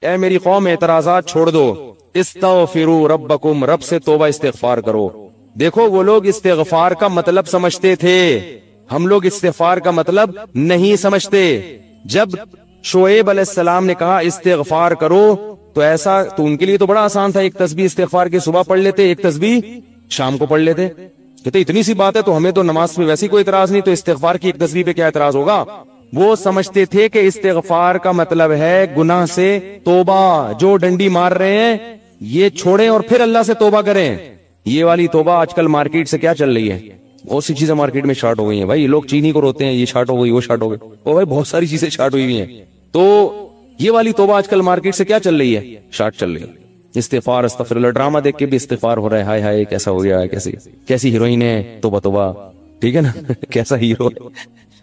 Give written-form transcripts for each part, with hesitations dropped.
اے میری قوم اعتراضات چھوڑ دو، استغفروا ربکم، رب سے توبہ استغفار کرو۔ دیکھو وہ لوگ استغفار کا مطلب سمجھتے تھے، ہم لوگ استغفار کا مطلب نہیں سمجھتے۔ جب شعیب علیہ السلام نے کہا استغفار کرو تو ایسا تو ان کے لیے تو بڑا آسان تھا، ایک تسبیح استغفار کی صبح پڑھ لیتے، ایک تسبیح شام کو پڑھ لیتے، کہتے اتنی سی بات ہے تو ہمیں تو نماز میں ویسی کوئی اعتراض نہیں، تو استغفار کی ایک تسبیح پہ کیا اعتراض ہوگا۔ وہ سمجھتے تھے کہ استغفار کا مطلب ہے گناہ سے توبہ، جو ڈنڈی مار رہے ہیں یہ چھوڑیں اور پھر اللہ سے توبہ کریں۔ یہ والی توبہ آج کل مارکیٹ سے کیا چل رہی ہے، بہت سی چیزیں مارکیٹ میں شارٹ ہو گئی ہیں بھائی، لوگ چینی کو روتے ہیں، یہ شارٹ ہو گئی وہ شارٹ ہو گئی، وہ بھائی بہت ساری چیزیں شارٹ ہوئی ہیں۔ تو یہ والی توبہ آج کل مارکیٹ سے کیا چل رہی ہے، شارٹ چل رہی ہے۔ استغفار استغفر اللہ، ڈرامہ دیکھ کے بھی استغفار ہو رہا ہے، ہائے ہائے کیسا ہو گیا ہے، کیسی ہیروئن ہے، توبہ توبہ، ٹھیک ہے نا کیسا ہیرو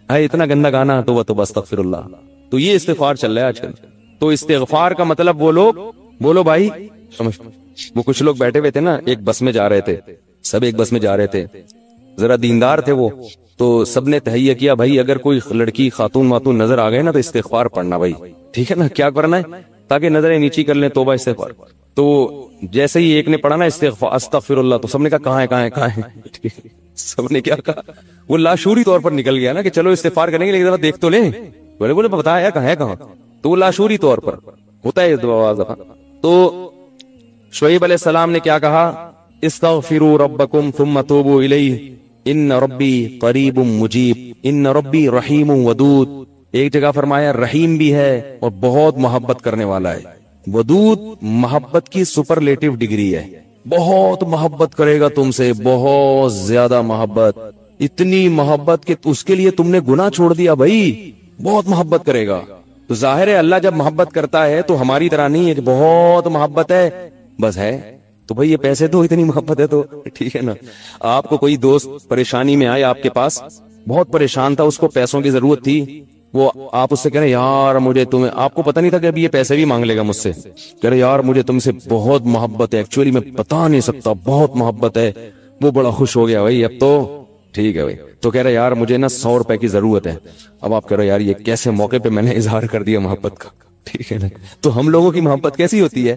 ہے، اتنا گندا گانا، توبہ توبہ استغفر اللہ۔ تو یہ استغفار چل رہا ہے آج کل۔ تو استغفار کا مطلب وہ لوگ بولو بھائی سمجھ، وہ کچھ لوگ بیٹھے ہوئے تھے نا، ایک بس میں جا رہے تھے، سب ایک بس میں جا رہے تھے، ذرا دیندار تھے وہ، تو سب نے تہیہ کیا بھائی اگر کوئی لڑکی خاتون واتون نظر آ گئے نا تو استغفار پڑھنا بھائی، ٹھیک ہے نا، کیا کرنا ہے تاکہ نظریں نیچی کر لیں، توبہ استغفار۔ تو جیسے ہی ایک نے پڑھا نا استغفار استغفر اللہ، تو سب نے کہا کہاں ہے سب نے کیا کہا، وہ لاشعوری طور پر نکل گیا نا کہ چلو استغفار کریں گے لیکن ذرا دیکھ تو لیں، بولے بتایا کہاں، تو وہ لاشعوری طور پر ہوتا ہے دفعہ۔ تو شعیب علیہ السلام نے کیا کہا، استغفروا ربکم ثم توبوا الیہ ان ربی قریب مجیب ان ربی رحیم ودود۔ ایک جگہ فرمایا رحیم بھی ہے اور بہت محبت کرنے والا ہے، ودود محبت کی سپرلیٹو ڈگری ہے، بہت محبت کرے گا تم سے، بہت زیادہ محبت، اتنی محبت کہ اس کے لیے تم نے گناہ چھوڑ دیا بھائی، بہت محبت کرے گا۔ تو ظاہر ہے اللہ جب محبت کرتا ہے تو ہماری طرح نہیں ہے کہ بہت محبت ہے بس ہے، تو بھئی یہ پیسے دو، اتنی محبت ہے تو ٹھیک ہے نا۔ آپ کو کوئی دوست پریشانی میں آئے آپ کے پاس، بہت پریشان تھا، اس کو پیسوں کی ضرورت تھی، وہ آپ اس سے کہہ رہے یار مجھے تمہیں، آپ کو پتہ نہیں تھا کہ ابھی یہ پیسے بھی مانگ لے گا مجھ سے، کہہ رہے یار مجھے تم سے بہت محبت ہے، ایکچولی میں بتا نہیں سکتا بہت محبت ہے، وہ بڑا خوش ہو گیا بھائی اب تو ٹھیک ہے بھائی، تو کہہ رہے یار مجھے نا 100 روپے کی ضرورت ہے، اب آپ کہہ رہے یار یہ کیسے موقع پہ میں نے اظہار کر دیا محبت کا، ٹھیک ہے نا۔ تو ہم لوگوں کی محبت کیسی ہوتی ہے،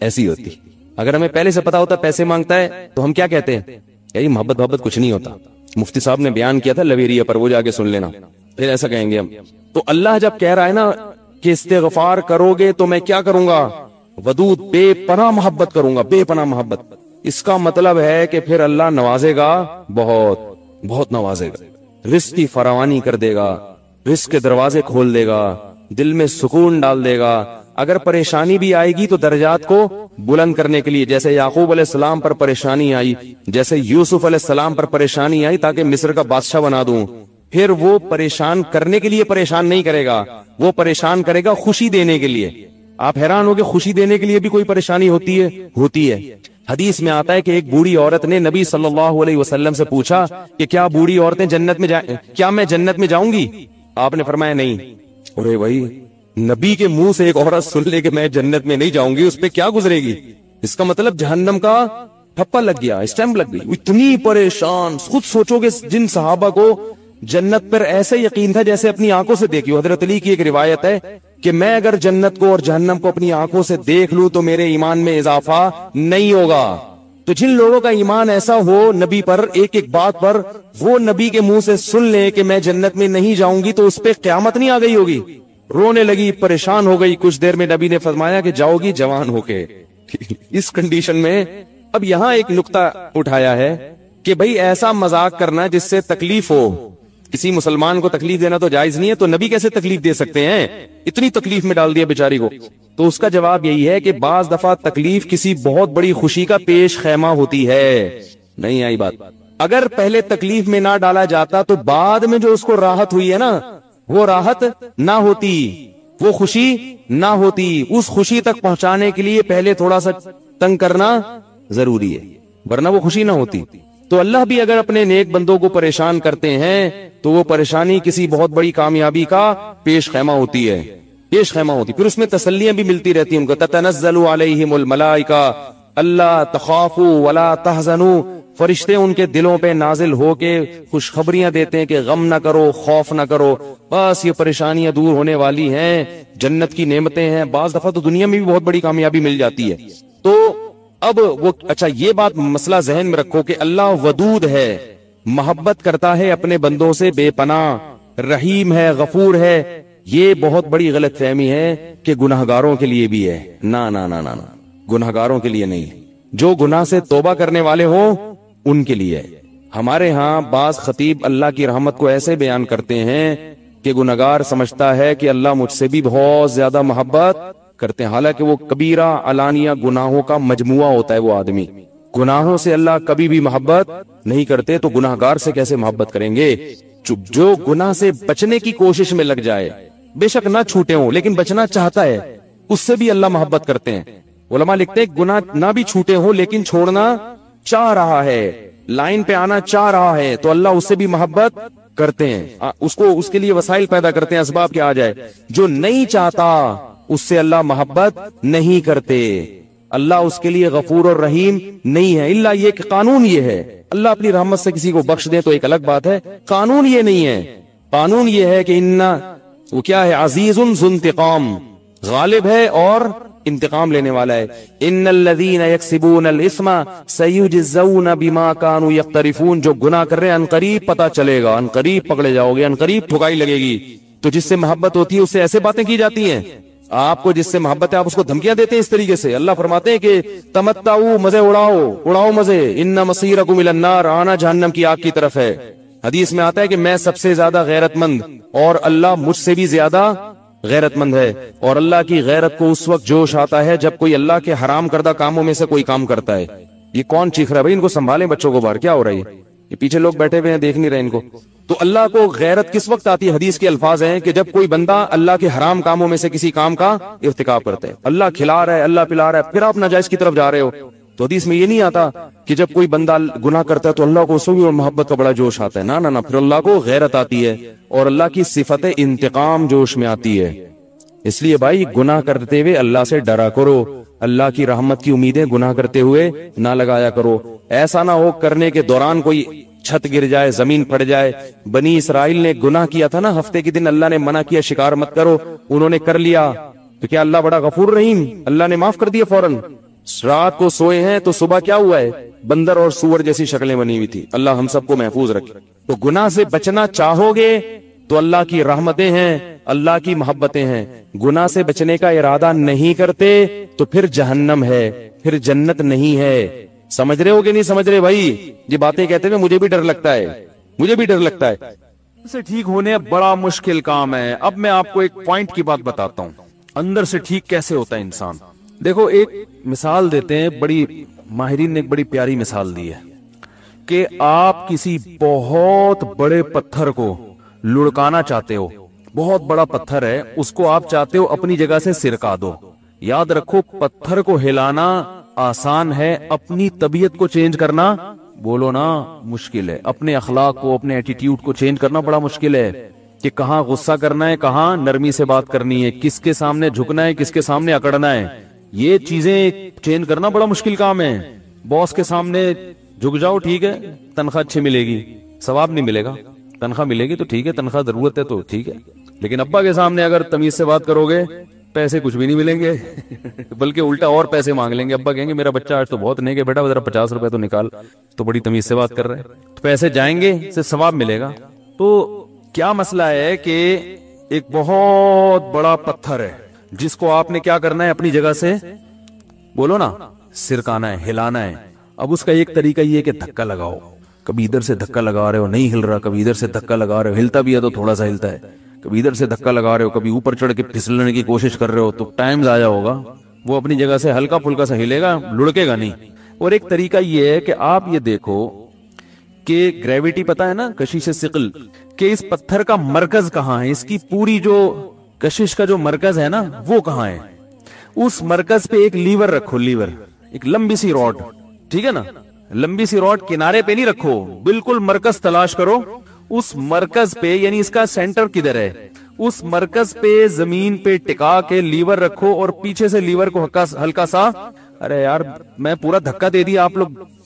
ایسی ہوتی، اگر ہمیں پہلے سے پتا ہوتا پیسے مانگتا ہے تو ہم کیا کہتے ہیں، یہی محبت کچھ نہیں ہوتا۔ مفتی صاحب نے بیان کیا تھا لویریہ پر، وہ جا کے سن لینا، پھر ایسا کہیں گے ہم۔ تو اللہ جب کہہ رہا ہے نا کہ استغفار کرو گے تو میں کیا کروں گا، ودود بے پناہ محبت کروں گا، بے پناہ محبت، اس کا مطلب ہے کہ پھر اللہ نوازے گا، بہت نوازے گا، رزق کی فراوانی کر دے گا، رزق کے دروازے کھول دے گا، دل میں سکون ڈال دے گا۔ اگر پریشانی بھی آئے گی تو درجات کو بلند کرنے کے لیے، جیسے یعقوب علیہ السلام پر پریشانی آئی، جیسے یوسف علیہ السلام پر پریشانی آئی تاکہ مصر کا بادشاہ بنا دوں، پھر وہ پریشان کرنے کے لیے پریشان نہیں کرے گا، وہ پریشان کرے گا خوشی دینے کے لیے۔ آپ حیران ہو کہ خوشی دینے کے لیے بھی کوئی پریشانی ہوتی ہے۔ حدیث میں آتا ہے کہ ایک بوڑھی عورت نے نبی صلی اللہ علیہ وسلم سے پوچھا کہ کیا بوڑھی عورتیں جنت میں کیا میں جنت میں جاؤں گی؟ آپ نے فرمایا نہیں۔ ارے بھائی نبی کے منہ سے ایک عورت سن لے کہ میں جنت میں نہیں جاؤں گی، اس پہ کیا گزرے گی؟ اس کا مطلب جہنم کا ٹھپا لگ گیا، اسٹیمپ لگ گئی، اتنی پریشان۔ خود سوچو کہ جن صحابہ کو جنت پر ایسے یقین تھا جیسے اپنی آنکھوں سے دیکھی ہو۔ حضرت علی کی ایک روایت ہے کہ میں اگر جنت کو اور جہنم کو اپنی آنکھوں سے دیکھ لوں تو میرے ایمان میں اضافہ نہیں ہوگا۔ تو جن لوگوں کا ایمان ایسا ہو نبی پر، ایک ایک بات پر، وہ نبی کے منہ سے سن لیں کہ میں جنت میں نہیں جاؤں گی تو اس پہ قیامت نہیں آ گئی ہوگی، رونے لگی، پریشان ہو گئی، کچھ دیر میں نبی نے فرمایا کہ جاؤ گی جوان ہو کے۔ اس کنڈیشن میں اب یہاں ایک نقطہ اٹھایا ہے کہ بھئی ایسا مذاق کرنا جس سے تکلیف ہو، کسی مسلمان کو تکلیف دینا تو جائز نہیں ہے، تو نبی کیسے تکلیف دے سکتے ہیں؟ اتنی تکلیف میں ڈال دیا بیچاری کو۔ تو اس کا جواب یہی ہے کہ بعض دفعہ تکلیف کسی بہت بڑی خوشی کا پیش خیمہ ہوتی ہے۔ نہیں آئی بات؟ اگر پہلے تکلیف میں نہ ڈالا جاتا تو بعد میں جو اس کو راحت ہوئی ہے نا، وہ راحت نہ ہوتی، وہ خوشی نہ ہوتی۔ اس خوشی تک پہنچانے کے لیے پہلے تھوڑا سا تنگ کرنا ضروری ہے، ورنہ وہ خوشی نہ ہوتی۔ تو اللہ بھی اگر اپنے نیک بندوں کو پریشان کرتے ہیں تو وہ پریشانی کسی بہت بڑی کامیابی کا پیش خیمہ ہوتی ہے، پیش خیمہ ہوتی، پھر اس میں تسلیاں بھی ملتی رہتی ہیں ان کو۔ تتنزل علیہم الملائکہ اللہ تخافوا ولا تحزنوا فرشتے ان کے دلوں پہ نازل ہو کے خوشخبریاں دیتے ہیں کہ غم نہ کرو، خوف نہ کرو، بس یہ پریشانیاں دور ہونے والی ہیں، جنت کی نعمتیں ہیں۔ بعض دفعہ تو دنیا میں بھی بہت بڑی کامیابی مل جاتی ہے۔ تو اب وہ اچھا یہ بات مسئلہ ذہن میں رکھو کہ اللہ ودود ہے، محبت کرتا ہے اپنے بندوں سے بے پناہ، رحیم ہے، غفور ہے۔ یہ بہت بڑی غلط فہمی ہے کہ گناہگاروں کے لیے بھی ہے۔ نا نا نا نا نا، گناہگاروں کے لیے نہیں، جو گناہ سے توبہ کرنے والے ہوں ان کے لیے۔ ہمارے ہاں بعض خطیب اللہ کی رحمت کو ایسے بیان کرتے ہیں کہ گناہگار سمجھتا ہے کہ اللہ مجھ سے بھی بہت زیادہ محبت کرتے ہیں، حالانکہ وہ کبیرہ علانیہ گناہوں کا مجموعہ ہوتا ہے۔ وہ آدمی گناہوں سے اللہ کبھی بھی محبت نہیں کرتے، تو گناہگار سے کیسے محبت کریں گے؟ جو گناہ سے بچنے کی کوشش میں لگ جائے، بے شک نہ چھوٹے ہوں لیکن بچنا چاہتا ہے، اس سے بھی اللہ محبت کرتے ہیں۔ علماء لکھتے ہیں گناہ نہ بھی چھوٹے ہوں لیکن چھوڑنا چاہ رہا ہے، لائن پہ آنا چاہ رہا ہے، تو اللہ اس سے بھی محبت کرتے ہیں، اس کے لیے وسائل پیدا کرتے ہیں، اسباب کے آ جائے۔ جو نہیں چاہتا اس سے اللہ محبت نہیں کرتے، اللہ اس کے لیے غفور اور رحیم نہیں ہے۔ اللہ یہ کہ قانون یہ ہے، اللہ اپنی رحمت سے کسی کو بخش دے تو ایک الگ بات ہے، قانون یہ نہیں ہے۔ قانون یہ ہے کہ وہ کیا ہے؟ عزیز ذو انتقام، غالب ہے اور انتقام لینے والا ہے۔ ان الذین یکسبون الاسم سیجزون بما كانوا یقترفون، جو گناہ کر رہے ہیں عنقریب پتہ چلے گا، عنقریب پکڑے جاؤ گے، عنقریب ٹھکائی لگے گی۔ تو جس سے محبت ہوتی ہے اس سے ایسے باتیں کی جاتی ہیں، آپ کو جس سے محبت ہے آپ اس کو دھمکیاں دیتے ہیں اس طریقے سے۔ اللہ فرماتے ہیں کہ تمتعوا، مزے اڑاؤ مزے، ان مصیرکم الی النار، آنا جہنم کی آگ کی طرف ہے۔ حدیث میں آتا ہے کہ میں سب سے زیادہ غیرت مند اور اللہ مجھ سے بھی زیادہ غیرت مند ہے، اور اللہ کی غیرت کو اس وقت جوش آتا ہے جب کوئی اللہ کے حرام کردہ کاموں میں سے کوئی کام کرتا ہے۔ یہ کون چیخ رہا ہے بھائی؟ ان کو سنبھالیں بچوں کو، باہر کیا ہو رہا ہے؟ یہ پیچھے لوگ بیٹھے ہوئے ہیں دیکھ نہیں رہے ان کو۔ تو اللہ کو غیرت کس وقت آتی ہے؟ حدیث کے الفاظ ہیں کہ جب کوئی بندہ اللہ کے حرام کاموں میں سے کسی کام کا ارتکاب کرتا ہے، اللہ کھلا رہا ہے، اللہ پلا رہا ہے، پھر آپ ناجائز کی طرف جا رہے ہو۔ تو حدیث میں یہ نہیں آتا کہ جب کوئی بندہ گناہ کرتا ہے تو اللہ کو اس اور محبت کا بڑا جوش آتا ہے، نا نا نا، پھر اللہ کو غیرت آتی ہے اور اللہ کی صفت انتقام جوش میں آتی ہے۔ اس لیے بھائی گناہ کرتے ہوئے اللہ سے ڈرا کرو، اللہ کی رحمت کی امیدیں گناہ کرتے ہوئے نہ لگایا کرو۔ ایسا نہ ہو کرنے کے دوران کوئی چھت گر جائے، زمین پھٹ جائے۔ بنی اسرائیل نے گناہ کیا تھا نا، ہفتے کے دن اللہ نے منع کیا شکار مت کرو، انہوں نے کر لیا، تو کیا اللہ بڑا غفور رحیم؟ اللہ نے معاف کر دیا فوراً۔ رات کو سوئے ہیں تو صبح کیا ہوا ہے؟ بندر اور سور جیسی شکلیں بنی ہوئی تھی۔ اللہ ہم سب کو محفوظ رکھے۔ تو گناہ سے بچنا چاہو گے تو اللہ کی رحمتیں ہیں، اللہ کی محبتیں ہیں۔ گناہ سے بچنے کا ارادہ نہیں کرتے تو پھر جہنم ہے، پھر جنت نہیں ہے۔ سمجھ رہے ہو کہ نہیں سمجھ رہے بھائی؟ یہ باتیں کہتے ہوئے مجھے بھی ڈر لگتا ہے، مجھے بھی ڈر لگتا ہے۔ سے ٹھیک ہونے بڑا مشکل کام ہے۔ اب میں آپ کو ایک پوائنٹ کی بات بتاتا ہوں، اندر سے ٹھیک کیسے ہوتا ہے انسان۔ دیکھو ایک مثال دیتے ہیں، بڑی ماہرین نے ایک بڑی پیاری مثال دی ہے کہ آپ کسی بہت بڑے پتھر کو لڑکانا چاہتے ہو، بہت بڑا پتھر ہے، اس کو آپ چاہتے ہو اپنی جگہ سے سرکا دو۔ یاد رکھو پتھر کو ہلانا آسان ہے، اپنی طبیعت کو چینج کرنا بولو نا مشکل ہے۔ اپنے اخلاق کو، اپنے ایٹیٹیوڈ کو چینج کرنا بڑا مشکل ہے کہ کہاں غصہ کرنا ہے، کہاں نرمی سے بات کرنی ہے، کس کے سامنے جھکنا ہے، کس کے سامنے اکڑنا ہے۔ یہ چیزیں چینج کرنا بڑا مشکل کام ہے۔ باس کے سامنے جھک جاؤ، ٹھیک ہے تنخواہ اچھی ملے گی، ثواب نہیں ملے گا، تنخواہ ملے گی تو ٹھیک ہے، تنخواہ ضرورت ہے تو ٹھیک ہے، لیکن ابا کے سامنے اگر تمیز سے بات کرو گے پیسے کچھ بھی نہیں ملیں گے بلکہ الٹا اور پیسے مانگ لیں گے۔ ابا کہیں گے میرا بچہ آج تو بہت نیک ہے بیٹا، ذرا 50 روپے تو نکال، تو بڑی تمیز سے بات کر رہے ہیں، تو پیسے جائیں گے سے ثواب ملے گا۔ تو کیا مسئلہ ہے کہ ایک بہت بڑا پتھر ہے جس کو آپ نے کیا کرنا ہے، اپنی جگہ سے بولو نا سرکانا ہے، ہلانا ہے۔ اب اس کا ایک طریقہ یہ ہے کہ دھکا لگاؤ، کبھی ادھر سے دھکا لگا رہے ہو نہیں ہل رہا، کبھی ادھر سے دھکا لگا رہے ہو ہلتا بھی ہے تو تھوڑا سا ہلتا ہے، کبھی ادھر سے دھکا لگا رہے ہو، کبھی اوپر چڑھ کے پھسلنے کی کوشش کر رہے ہو، تو ٹائم ضائع ہوگا، وہ اپنی جگہ سے ہلکا پھلکا سا ہلے گا، لڑکے گا نہیں۔ اور ایک طریقہ یہ ہے کہ آپ یہ دیکھو کہ گریویٹی پتا ہے نا، کشش ثقل، کہ اس پتھر کا مرکز کہاں ہے، اس کی پوری جو کشش کا جو مرکز ہے نا وہ کہاں ہے۔ اس مرکز پہ ایک لیور رکھو، لیور ایک لمبی سی راڈ، ٹھیک ہے نا، لمبی سی راڈ کنارے پہ نہیں رکھو، بالکل مرکز تلاش کرو۔ اس مرکز پہ یعنی اس کا سینٹر کدھر ہے، اس مرکز پہ زمین پہ ٹکا کے لیور رکھو اور پیچھے سے لیور کو ہلکا سا، ارے یار میں پورا دھکا دے دیا آپ لوگ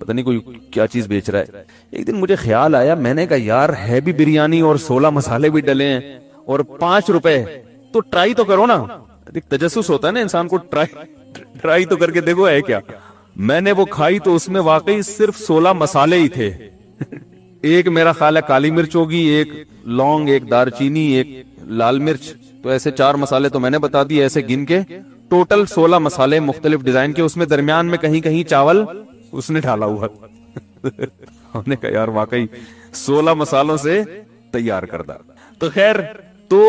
پتہ نہیں کوئی کیا چیز بیچ رہا ہے. ایک دن مجھے خیال آیا, میں نے کہا یار ہے بھی بریانی اور 16 مسالے بھی ڈلے ہیں اور 5 روپے, تو ٹرائی تو کرو نا. تجسس ہوتا ہے نا انسان کو, ٹرائی تو کر کے دیکھو ہے کیا. میں نے وہ کھائی تو اس میں واقعی صرف 16 مسالے ہی تھے. ایک میرا خیال ہے کالی مرچ ہوگی, ایک لونگ, ایک دار چینی, ایک لال مرچ, تو ایسے 4 مسالے تو میں نے بتا دی ایسے گن کے. ٹوٹل 16 مسالے مختلف ڈیزائن کے, اس میں درمیان میں کہیں کہیں چاول اس نے ڈالا ہوا. ہم نے کہا یار واقعی 16 مسالوں سے تیار کردہ. تو خیر, تو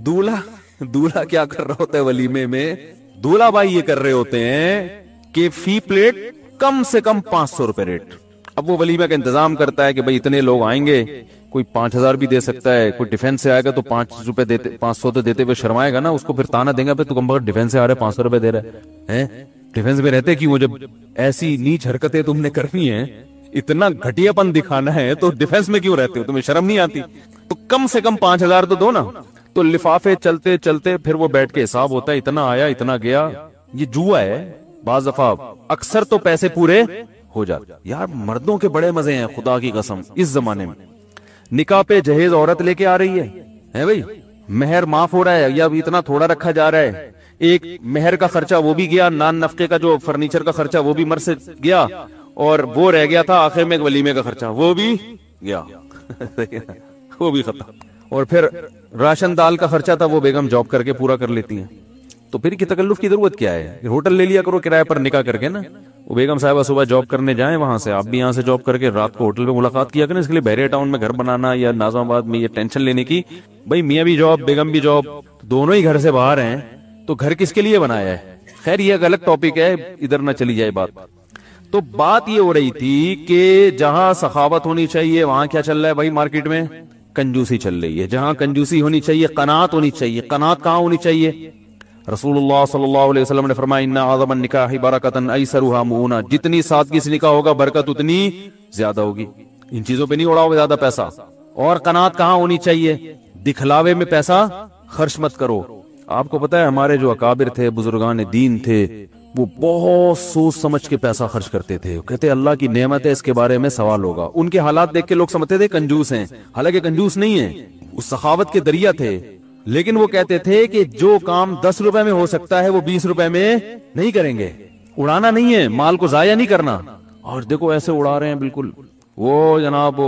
دولہا کیا کر رہا ہوتا ہے ولیمے میں؟ دولہا بھائی یہ کر رہے ہوتے ہیں کہ فی پلیٹ کم سے کم 500 روپے ریٹ. اب وہ ولیمے کا انتظام کرتا ہے کہ بھئی اتنے لوگ آئیں گے, کوئی 5000 بھی دے سکتا ہے, کوئی ڈیفینس سے آئے گا تو 5 روپے دیتے, 500 تو دیتے ہوئے شرمائے گا نا, اس کو پھر تانا دیں گا پھر تو کم بخت ڈیفینس سے آ رہے 500 روپے دے رہے ہیں. ڈیفینس میں رہتے کیوں؟ جب ایسی نیچ حرکتیں تم نے کرنی ہیں, اتنا گھٹیا پن دکھانا ہے, تو ڈیفینس میں کیوں رہتے ہو؟ تمہیں شرم نہیں آتی؟ تو کم سے کم 5000 تو دو نا. تو لفافے چلتے چلتے پھر وہ بیٹھ کے حساب ہوتا ہے, اتنا آیا اتنا گیا. یہ جوا ہے. بعض دفعہ اکثر تو پیسے پورے ہو جاتے. یار مردوں کے بڑے مزے ہیں خدا کی قسم اس زمانے میں. نکاح پہ جہیز عورت لے کے آ رہی ہے بھائی, مہر معاف ہو رہا ہے یا اتنا تھوڑا رکھا جا رہا ہے. ایک مہر کا خرچہ وہ بھی گیا, نان نفقے کا جو فرنیچر کا خرچہ وہ بھی مر سے گیا, اور وہ رہ گیا تھا آخر میں ولیمے کا خرچہ, وہ بھی گیا. وہ بھی ختم. اور پھر راشن دال کا خرچہ تھا, وہ بیگم جاب کر کے پورا کر لیتی ہیں. تو پھر کی تکلف کی ضرورت کیا ہے؟ ہوٹل لے لیا کرو کرائے پر نکاح کر کے نا. وہ بیگم صاحبہ صبح جاب کرنے جائیں وہاں سے, آپ بھی یہاں سے جاب کر کے رات کو ہوٹل پہ ملاقات کیا کریں. اس کے لیے بحریہ ٹاؤن میں گھر بنانا یا ناظم آباد میں یہ ٹینشن لینے کی, بھائی میاں بھی جاب بیگم بھی جاب, دونوں ہی گھر سے باہر ہیں, تو گھر کس کے لیے بنایا ہے؟ خیر یہ غلط ٹاپک ہے, ادھر نہ چلی جائے بات. تو بات یہ ہو رہی تھی کہ جہاں سخاوت ہونی چاہیے وہاں کیا چل رہا ہے بھائی مارکیٹ میں؟ کنجوسی چل رہی ہے. جہاں کنجوسی ہونی چاہیے قناعت ہونی چاہیے. قناعت کہاں ہونی چاہیے؟ رسول اللہ صلی اللہ علیہ وسلم نے فرمایا ان اعظم النکاح برکۃ ایسرھا مؤونہ, جتنی سادگی سے نکاح ہوگا برکت اتنی زیادہ ہوگی. ان چیزوں پہ نہیں اڑاؤ زیادہ پیسہ. اور قناعت کہاں ہونی چاہیے؟ دکھلاوے میں پیسہ خرچ مت کرو. آپ کو پتا ہے ہمارے جو اکابر تھے, بزرگان دین تھے, وہ بہت سوچ سمجھ کے پیسہ خرچ کرتے تھے. کہتے اللہ کی نعمت ہے, اس کے بارے میں سوال ہوگا. ان کے حالات دیکھ کے لوگ سمجھتے تھے کنجوس ہیں, حالانکہ کنجوس نہیں ہیں, وہ سخاوت کے دریا تھے. لیکن وہ کہتے تھے کہ جو کام 10 روپے میں ہو سکتا ہے وہ 20 روپے میں نہیں کریں گے. اڑانا نہیں ہے, مال کو ضائع نہیں کرنا. اور دیکھو ایسے اڑا رہے ہیں بالکل. وہ جناب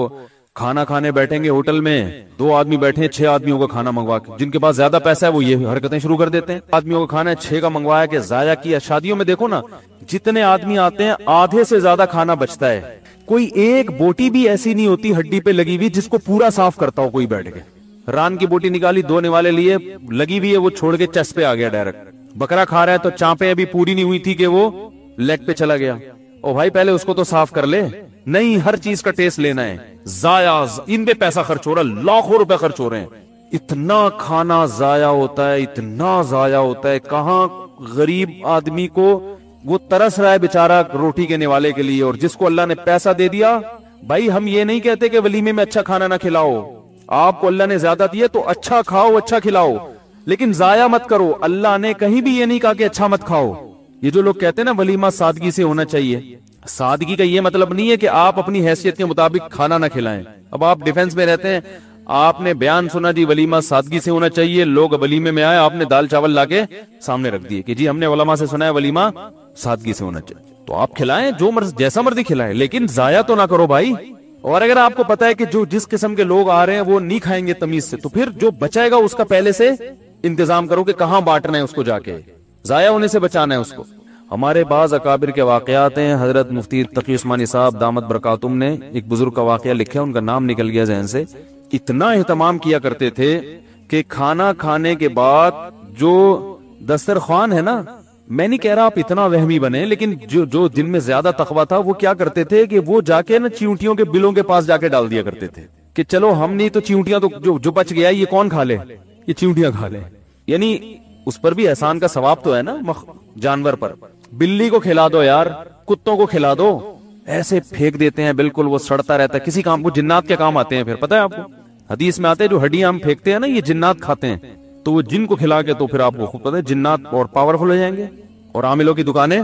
کھانا کھانے بیٹھیں گے ہوٹل میں, 2 آدمی بیٹھے ہیں 6 آدمیوں کا کھانا منگوا کے, جن کے پاس زیادہ پیسہ ہے وہ یہ حرکتیں شروع کر دیتے ہیں. آدمیوں کا کھانا ہے 6 کا منگوایا کہ ضائع کیا. شادیوں میں دیکھو نا, جتنے آدمی آتے ہیں آدھے سے زیادہ کھانا بچتا ہے. کوئی ایک بوٹی بھی ایسی نہیں ہوتی ہڈی پہ لگی ہوئی جس کو پورا صاف کرتا ہو کوئی بیٹھ کے. ران کی بوٹی نکالی, 2 نوالے لیے, لگی ہوئی ہے, وہ چھوڑ کے چس پہ آ گیا ڈائریکٹ. بکرا کھا رہا ہے تو چانپیں ابھی پوری نہیں ہوئی تھی کہ وہ لیگ پہ چلا گیا. او بھائی پہلے اس کو تو صاف کر لے. نہیں, ہر چیز کا ٹیسٹ لینا ہے. ضائع ان پہ پیسہ خرچ ہو رہا ہے, لاکھوں روپے خرچ ہو رہے ہیں. اتنا کھانا ضائع ہوتا ہے, اتنا ضائع ہوتا ہے. کہاں غریب آدمی کو وہ ترس رہا ہے بیچارہ روٹی کے نوالے کے لیے, اور جس کو اللہ نے پیسہ دے دیا. بھائی ہم یہ نہیں کہتے کہ ولیمے میں اچھا کھانا نہ کھلاؤ, آپ کو اللہ نے زیادہ دیا تو اچھا کھاؤ, اچھا کھلاؤ, لیکن ضائع مت کرو. اللہ نے کہیں بھی یہ نہیں کہا کہ اچھا مت کھاؤ. یہ جو لوگ کہتے ہیں نا ولیمہ سادگی سے ہونا چاہیے, سادگی کا یہ مطلب نہیں ہے کہ آپ اپنی حیثیت کے مطابق کھانا نہ کھلائیں. اب آپ ڈیفنس میں رہتے ہیں, آپ نے بیان سنا جی ولیمہ سادگی سے ہونا چاہیے, لوگ ولیمے میں آئے, آپ نے دال چاول لا کے سامنے رکھ دیے کہ جی ہم نے علماء سے سنا ہے ولیمہ سادگی سے ہونا چاہیے. تو آپ کھلائیں, جو جیسا مرضی کھلائیں, لیکن ضائع تو نہ کرو بھائی. اور اگر آپ کو پتا ہے کہ جو جس قسم کے لوگ آ رہے ہیں وہ نہیں کھائیں گے تمیز سے, تو پھر جو بچائے گا اس کا پہلے سے انتظام کرو کہ کہاں بانٹنا ہے اس کو, جا کے ضائع ہونے سے بچانا ہے اس کو. ہمارے بعض اکابر کے واقعات ہیں. حضرت مفتی تقی عثمانی صاحب دامت برکاتہم نے ایک بزرگ کا واقعہ لکھا, ان کا نام نکل گیا ذہن سے. اتنا اہتمام کیا کرتے تھے کہ کھانا کھانے کے بعد جو دسترخوان ہے نا, میں نہیں کہہ رہا آپ اتنا وہمی بنے, لیکن جو جن میں زیادہ تقویٰ تھا وہ کیا کرتے تھے کہ وہ جا کے نا چیونٹیوں کے بلوں کے پاس جا کے ڈال دیا کرتے تھے کہ چلو ہم نہیں تو چیونٹیاں تو جو بچ گیا یہ کون کھا لے, یہ چیونٹیاں کھا لے. یعنی اس پر بھی احسان کا ثواب تو ہے نا جانور پر. بلی کو کھلا دو یار, کتوں کو کھلا دو, ایسے پھینک دیتے ہیں بالکل, وہ سڑتا رہتا ہے. کسی کام, وہ جنات کے کام آتے ہیں پھر, پتہ ہے آپ کو حدیث میں آتے ہیں جو ہڈیاں ہم پھینکتے ہیں نا یہ جنات کھاتے ہیں. تو وہ جن کو کھلا کے تو پھر آپ کو خود پتہ ہے جنات اور پاورفل ہو جائیں گے اور عاملوں کی دکانیں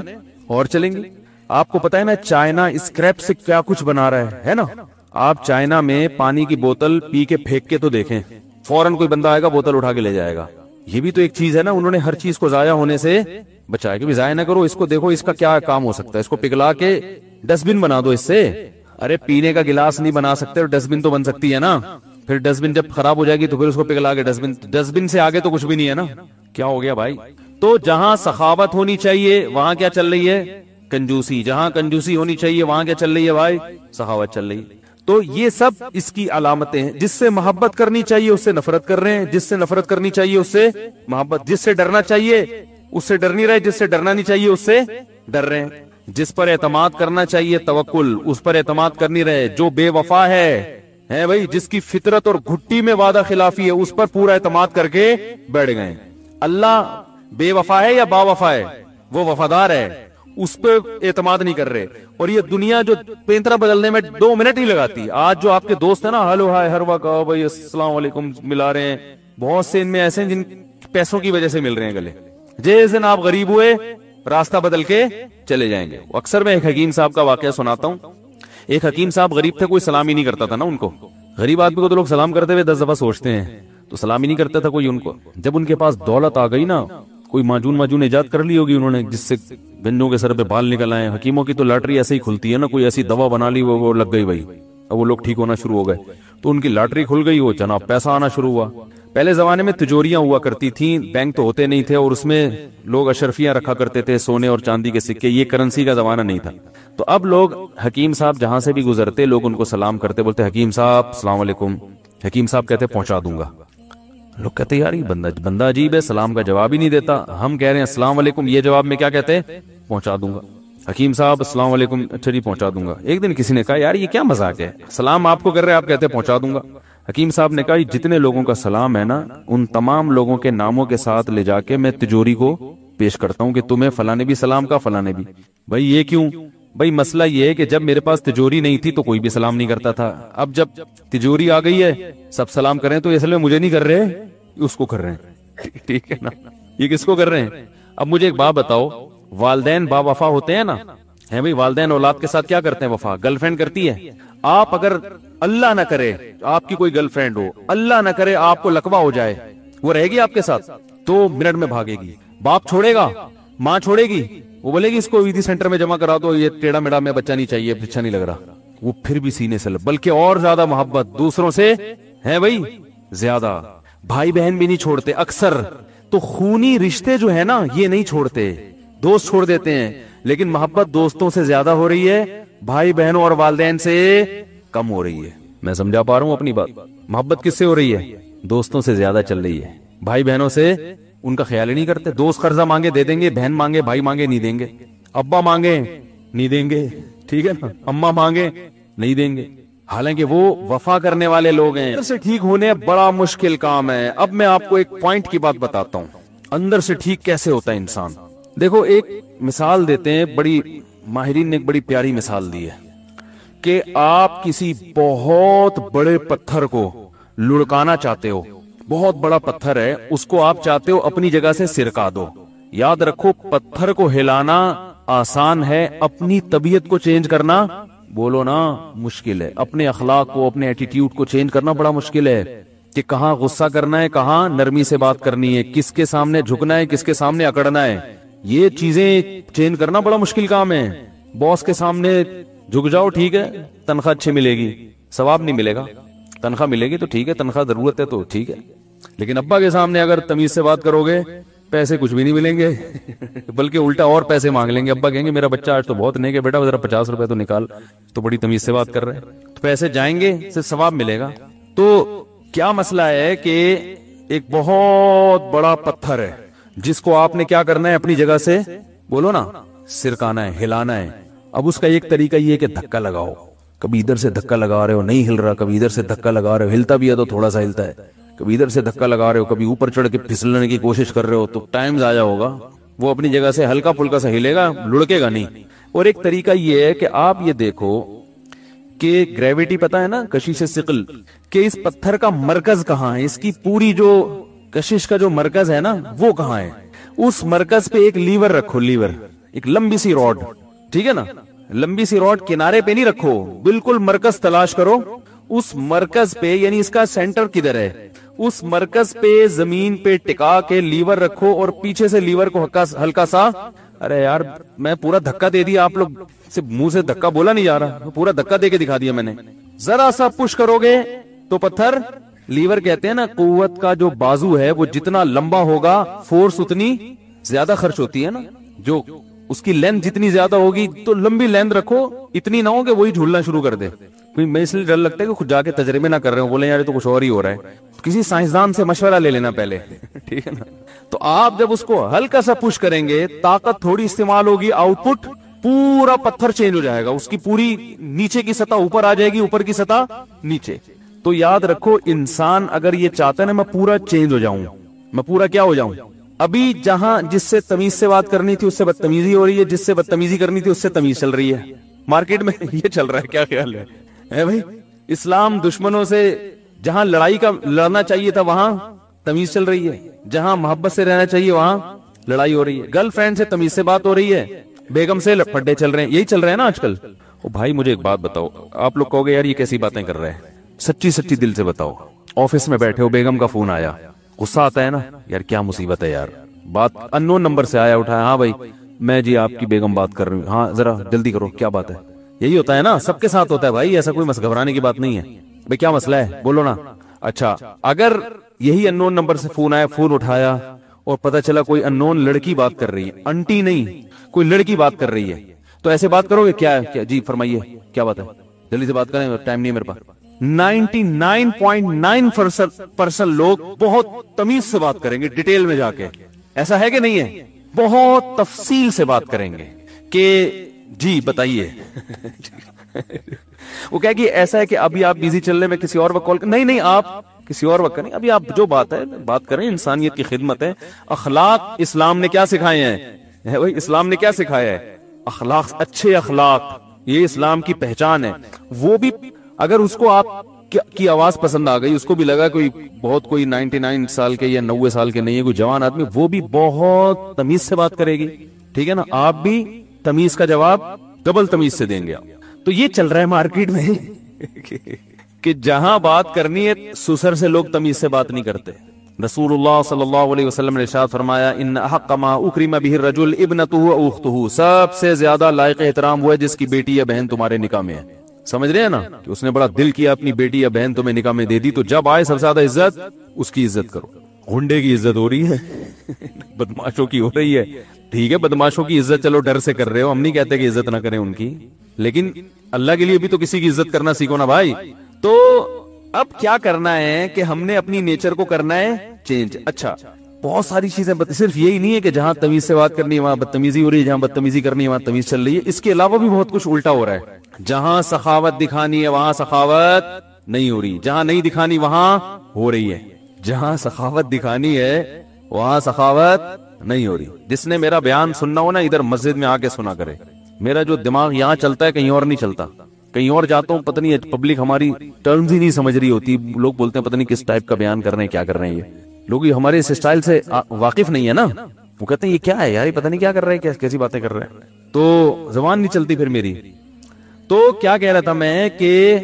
اور چلیں گی. آپ کو پتا ہے نا چائنا اسکریپ سے کیا کچھ بنا رہا ہے نا؟ آپ چائنا میں پانی کی بوتل پی کے پھینک کے تو دیکھیں، فوراً کوئی بندہ آئے گا بوتل اٹھا کے لے جائے گا۔ یہ بھی تو ایک چیز ہے نا، انہوں نے ہر چیز کو ضائع ہونے سے بچایا کہ بھی ضائع نہ کرو، اس کو دیکھو اس کا کیا کام ہو سکتا ہے، اس کو پگھلا کے ڈسٹ بن بنا دو اس سے۔ ارے پینے کا گلاس نہیں بنا سکتے، ڈسٹ بن تو بن سکتی ہے نا، پھر ڈسٹ بن جب خراب ہو جائے گی تو پھر اس کو پگھلا کے ڈسٹ بن سے آگے تو کچھ بھی نہیں ہے نا، کیا ہو گیا بھائی؟ تو جہاں سخاوت ہونی چاہیے وہاں کیا چل رہی ہے؟ کنجوسی۔ جہاں کنجوسی ہونی چاہیے وہاں کیا چل رہی ہے بھائی؟ سخاوت چل رہی ہے۔ تو یہ سب اس کی علامتیں ہیں۔ جس سے محبت کرنی چاہیے اس سے نفرت کر رہے ہیں، جس سے نفرت کرنی چاہیے اس سے محبت، جس سے ڈرنا چاہیے اس سے ڈر نہیں رہے، جس سے ڈرنا نہیں چاہیے اس سے ڈر رہے ہیں، جس پر اعتماد کرنا چاہیے توکل اس پر اعتماد کر نہیں رہے، جو بے وفا ہے بھائی، جس کی فطرت اور گھٹی میں وعدہ خلافی ہے اس پر پورا اعتماد کر کے بیٹھ گئے۔ اللہ بے وفا ہے یا با وفا ہے؟ وہ وفادار ہے، اس پہ اعتماد نہیں کر رہے۔ اور یہ دنیا جو پینترا بدلنے میں 2 منٹ ہی لگاتی، آج جو آپ کے دوست ہیں نا ہلو ہائے ہر وقت بھائی السلام علیکم ملا رہے ہیں، بہت سے ان میں ایسے ہیں جن پیسوں کی وجہ سے مل رہے ہیں گلے، جس دن آپ غریب ہوئے راستہ بدل کے چلے جائیں گے۔ اکثر میں ایک حکیم صاحب کا واقعہ سناتا ہوں۔ ایک حکیم صاحب غریب تھے، کوئی سلام ہی نہیں کرتا تھا نا ان کو۔ غریب آدمی کو تو لوگ سلام کرتے ہوئے 10 دفعہ سوچتے ہیں، تو سلام ہی نہیں کرتا تھا کوئی ان کو۔ جب ان کے پاس دولت آ گئی نا، کوئی معجون ایجاد کر لی ہوگی انہوں نے جس سے گنجوں کے سر پہ بال نکل آئے۔ حکیموں کی تو لاٹری ایسے ہی کھلتی ہے نا، کوئی ایسی دوا بنا لی وہ لگ گئی بھائی، اب وہ لوگ ٹھیک ہونا شروع ہو گئے، تو ان کی لاٹری کھل گئی، وہ جناب پیسہ آنا شروع ہوا۔ پہلے زمانے میں تجوریاں ہوا کرتی تھیں، بینک تو ہوتے نہیں تھے، اور اس میں لوگ اشرفیاں رکھا کرتے تھے، سونے اور چاندی کے سکے، یہ کرنسی کا زمانہ نہیں تھا۔ تو اب لوگ حکیم صاحب جہاں سے بھی گزرتے لوگ ان کو سلام کرتے، بولتے حکیم صاحب السلام علیکم۔ حکیم صاحب کہتے پہنچا دوں گا۔ لوگ کہتے یار یہ بندہ عجیب ہے، سلام کا جواب ہی نہیں دیتا، ہم کہہ رہے ہیں السلام علیکم، یہ جواب میں کیا کہتے پہنچا دوں گا۔ حکیم صاحب السلام علیکم، اچھا جی پہنچا دوں گا۔ ایک دن کسی نے کہا یار یہ کیا مذاق ہے، سلام آپ کو کر رہے آپ کہتے پہنچا دوں گا۔ حکیم صاحب نے کہا جتنے لوگوں کا سلام ہے نا ان تمام لوگوں کے ناموں کے ساتھ لے جا کے میں تجوری کو پیش کرتا ہوں کہ تمہیں فلاں نے بھی سلام کا، فلاں نے بھی۔ بھائی یہ کیوں؟ بھائی مسئلہ یہ ہے کہ جب میرے پاس تجوری نہیں تھی تو کوئی بھی سلام نہیں کرتا تھا، اب جب تجوری آ گئی ہے سب سلام کریں، تو اس لیے مجھے نہیں کر رہے، اس کو کر رہے ہیں، ٹھیک ہے نا؟ یہ کس کو کر رہے ہیں؟ اب مجھے ایک بات بتاؤ، والدین با وفا ہوتے ہیں نا، ہے بھائی، والدین اولاد کے ساتھ کیا کرتے ہیں؟ وفا۔ گرل فرینڈ کرتی ہے؟ آپ اگر اللہ نہ کرے آپ کی کوئی گرل فرینڈ ہو، اللہ نہ کرے آپ کو لقوہ ہو جائے، وہ رہے گی آپ کے ساتھ؟ 2 منٹ میں بھاگے گی۔ باپ چھوڑے گا؟ ماں چھوڑے گی؟ وہ بولے گی اس کو ویدی سینٹر میں جمع کرا دو، یہ ٹیڑھا میڑا میں بچہ نہیں چاہیے، اچھا نہیں لگ رہا، وہ پھر بھی سینے سے بلکہ اور زیادہ محبت دوسروں سے ہے بھائی، زیادہ۔ بھائی بہن بھی نہیں چھوڑتے اکثر، تو خونی رشتے جو ہے نا یہ نہیں چھوڑتے، دوست چھوڑ دیتے ہیں، لیکن محبت دوستوں سے زیادہ ہو رہی ہے، بھائی بہنوں اور والدین سے کم ہو رہی ہے۔ میں سمجھا پا رہا ہوں اپنی بات؟ محبت کس سے ہو رہی ہے؟ دوستوں سے زیادہ چل رہی ہے، بھائی بہنوں سے ان کا خیال ہی نہیں کرتے۔ دوست قرضہ مانگے دے دیں گے، بہن مانگے بھائی مانگے نہیں دیں گے، ابا مانگے نہیں دیں گے، ٹھیک ہے نا، اماں مانگے نہیں دیں گے، حالانکہ وہ وفا کرنے والے لوگ ہیں۔ اندر سے ٹھیک ہونے بڑا مشکل کام ہے۔ اب میں آپ کو ایک پوائنٹ کی بات بتاتا ہوں، اندر سے ٹھیک کیسے ہوتا ہے انسان۔ دیکھو ایک مثال دیتے ہیں، بڑی ماہرین نے ایک بڑی پیاری مثال دی ہے کہ آپ کسی بہت بڑے پتھر کو لڑکانا چاہتے ہو، بہت بڑا پتھر ہے، اس کو آپ چاہتے ہو اپنی جگہ سے سرکا دو۔ یاد رکھو پتھر کو ہلانا آسان ہے، اپنی طبیعت کو چینج کرنا بولو نا مشکل ہے، اپنے اخلاق کو اپنے ایٹیٹیوڈ کو چینج کرنا بڑا مشکل ہے، کہ کہاں غصہ کرنا ہے، کہاں نرمی سے بات کرنی ہے، کس کے سامنے جھکنا ہے، کس کے سامنے اکڑنا ہے، یہ چیزیں چینج کرنا بڑا مشکل کام ہے۔ باس کے سامنے جھک جاؤ ٹھیک ہے، تنخواہ اچھی ملے گی، ثواب نہیں ملے گا، تنخواہ ملے گی تو ٹھیک ہے، تنخواہ ضرورت ہے تو ٹھیک ہے، لیکن ابا کے سامنے اگر تمیز سے بات کرو گے پیسے کچھ بھی نہیں ملیں گے بلکہ الٹا اور پیسے مانگ لیں گے۔ ابا کہیں گے میرا بچہ آج تو بہت نیک ہے بیٹا، ذرا 50 روپے تو نکال، تو بڑی تمیز سے بات کر رہے ہیں، تو پیسے جائیں گے صرف ثواب ملے گا۔ تو کیا مسئلہ ہے کہ ایک بہت بڑا پتھر ہے جس کو آپ نے کیا کرنا ہے، اپنی جگہ سے بولو نا سرکانا ہے، ہلانا ہے۔ اب اس کا ایک طریقہ یہ ہے کہ دھکا لگاؤ، کبھی ادھر سے دھکا لگا رہے ہو نہیں ہل رہا، کبھی ادھر سے دھکا لگا رہے ہو ہلتا بھی ہے تو تھوڑا سا ہلتا ہے، کبھی ادھر سے دھکا لگا رہے ہو، کبھی اوپر چڑھ کے پھسلنے کی کوشش کر رہے ہو، تو ٹائم ضائع ہوگا، وہ اپنی جگہ سے ہلکا پھلکا سا ہلے گا، لڑکے گا نہیں۔ اور ایک طریقہ یہ ہے کہ آپ یہ دیکھو کہ گریویٹی پتا ہے نا، کشش ثقل، کہ اس پتھر کا مرکز کہاں ہے، اس کی پوری جو کشش کا جو مرکز ہے نا وہ کہاں ہے، اس مرکز پہ ایک لیور رکھو، لیور ایک لمبی سی راڈ، ٹھیک ہے نا, لمبی سی روڈ کنارے پہ نہیں رکھو, بالکل مرکز تلاش کرو, اس مرکز پہ یعنی اس کا سینٹر کدھر ہے, اس مرکز پہ زمین پہ ٹکا کے لیور رکھو اور پیچھے سے لیور کو ہلکا سا, ارے یار میں پورا دھکا دے دیا, آپ لوگ سے منہ سے دھکا بولا نہیں جا رہا, پورا دھکا دے کے دکھا دیا میں نے. ذرا سا پش کرو گے تو پتھر, لیور کہتے ہیں نا قوت کا جو بازو ہے وہ جتنا لمبا ہوگا فورس اتنی زیادہ خرچ ہوتی ہے نا, جو اس کی لینتھ جتنی زیادہ ہوگی تو لمبی لینتھ رکھو, اتنی نہ ہو کہ وہی جھولنا شروع کر دے. میں اس لیے ڈر لگتا ہے کہ خود جا کے تجربے نہ کر رہے ہوں, بولے یار تو کچھ اور ہی ہو رہا ہے, کسی سائنسدان سے مشورہ لے لینا پہلے, ٹھیک ہے نا. تو آپ جب اس کو ہلکا سا پش کریں گے, طاقت تھوڑی استعمال ہوگی, آؤٹ پٹ پورا پتھر چینج ہو جائے گا, اس کی پوری نیچے کی سطح اوپر آ جائے گی, اوپر کی سطح نیچے. تو یاد رکھو انسان اگر یہ چاہتا ہے نا میں پورا چینج ہو جاؤں, میں پورا کیا ہو جاؤں, ابھی جہاں جس سے تمیز سے بات کرنی تھی اس سے بدتمیزی ہو رہی ہے, جس سے بدتمیزی کرنی تھی اس سے تمیز چل رہی ہے, مارکیٹ میں یہ چل رہا ہے. کیا خیال ہے بھائی, اسلام دشمنوں سے جہاں لڑائی کا لڑنا چاہیے تھا وہاں تمیز چل رہی ہے, جہاں محبت سے رہنا چاہیے وہاں لڑائی ہو رہی ہے, گرل فرینڈ سے تمیز سے بات ہو رہی ہے, بیگم سے پڈے چل رہے ہیں, یہی چل رہے ہیں نا آج کل. او بھائی مجھے ایک بات بتاؤ, آپ لوگ کہو گے یار یہ کیسی باتیں کر رہے ہیں, سچی سچی دل سے بتاؤ, آفس میں بیٹھے ہو, بیگم کا فون آیا, غصہ آتا ہے نا, یار کیا مصیبت ہے یار, بات ان نون نمبر سے آیا, اٹھایا, ہاں بھائی میں جی آپ کی بیگم بات کر رہی ہوں, ہاں ذرا جلدی کرو, کیا بات ہے, یہی ہوتا ہے نا, سب کے ساتھ ہوتا ہے بھائی, ایسا کوئی گھبرانے کی بات نہیں ہے. بھائی کیا مسئلہ ہے بولو نا. اچھا اگر یہی ان نون نمبر سے فون آیا, فون اٹھایا اور پتا چلا کوئی ان نون لڑکی بات کر رہی ہے, انٹی نہیں کوئی لڑکی بات کر رہی ہے, تو ایسے بات کرو گے, کیا جی فرمائیے کیا بات ہے, جلدی سے بات کریں, ٹائم نہیں ہے میرے پاس. 99.9% لوگ بہت تمیز سے بات کریں گے, ڈیٹیل میں جا کے, ایسا ہے کہ نہیں ہے, بہت تفصیل سے بات کریں گے کہ جی بتائیے. وہ کہے کہ ایسا ہے کہ ابھی آپ بیزی چل رہے, میں کسی اور وقت کال نہیں آپ کسی اور وقت کریں, ابھی آپ جو بات ہے بات کریں, انسانیت کی خدمت ہے. اخلاق اسلام نے کیا سکھائے ہیں, اسلام نے کیا سکھایا ہے, اخلاق, اچھے اخلاق, یہ اسلام کی پہچان ہے. وہ بھی اگر اس کو آپ کی آواز پسند آ گئی, اس کو بھی لگا کوئی 99 سال کے یا 90 سال کے نہیں ہے, کوئی جوان آدمی, وہ بھی بہت تمیز سے بات کرے گی, ٹھیک ہے نا, آپ بھی تمیز کا جواب ڈبل تمیز سے دیں گے. تو یہ چل رہا ہے مارکیٹ میں کہ جہاں بات کرنی ہے سسر سے لوگ تمیز سے بات نہیں کرتے. رسول اللہ صلی اللہ علیہ وسلم نے ارشاد فرمایا, ان احق ما اکرم به الرجل ابنته و اخته, سب سے زیادہ لائق احترام وہ ہے جس کی بیٹی یا بہن تمہارے نکاح میں ہے. سمجھ رہے ہیں نا, کہ اس نے بڑا دل کیا اپنی بیٹی یا بہن تمہیں نکاح میں دے دی, تو جب آئے سب سے زیادہ عزت اس کی عزت کرو. گنڈے کی عزت ہو رہی ہے, بدماشوں کی ہو رہی ہے, ٹھیک ہے, بدماشوں کی عزت چلو ڈر سے کر رہے ہو, ہم نہیں کہتے کہ عزت نہ کریں ان کی, لیکن اللہ کے لیے بھی تو کسی کی عزت کرنا سیکھو نا بھائی. تو اب کیا کرنا ہے کہ ہم نے اپنی نیچر کو کرنا ہے چینج. اچھا بہت ساری چیزیں, صرف یہی نہیں ہے کہ جہاں تمیز سے بات کرنی ہے وہاں بدتمیزی ہو رہی ہے, جہاں بدتمیزی کرنی ہے وہاں تمیز چل رہی ہے. اس کے علاوہ بھی بہت کچھ الٹا ہو رہا ہے, جہاں سخاوت دکھانی ہے وہاں سخاوت نہیں ہو رہی, جہاں نہیں دکھانی وہاں ہو رہی ہے. جہاں سخاوت دکھانی ہے وہاں سخاوت نہیں ہو رہی. جس نے میرا بیان سننا ہو نا, ادھر مسجد میں آ کے سنا کرے. میرا جو دماغ یہاں چلتا ہے کہیں اور نہیں چلتا, کہیں اور جاتا ہوں پتہ نہیں پبلک ہماری ٹرمز ہی نہیں سمجھ رہی ہوتی, لوگ بولتے ہیں پتہ نہیں کس ٹائپ کا بیان کر رہے ہیں, کیا کر رہے ہیں, یہ لوگ ہمارے اس اسٹائل سے واقف نہیں ہے نا, وہ کہتے ہیں یہ کیا ہے یار, پتہ نہیں کیا کر رہے ہیں, کیسی باتیں کر رہے ہیں, تو زبان نہیں چلتی پھر میری. تو کیا کہہ رہا تھا میں کہ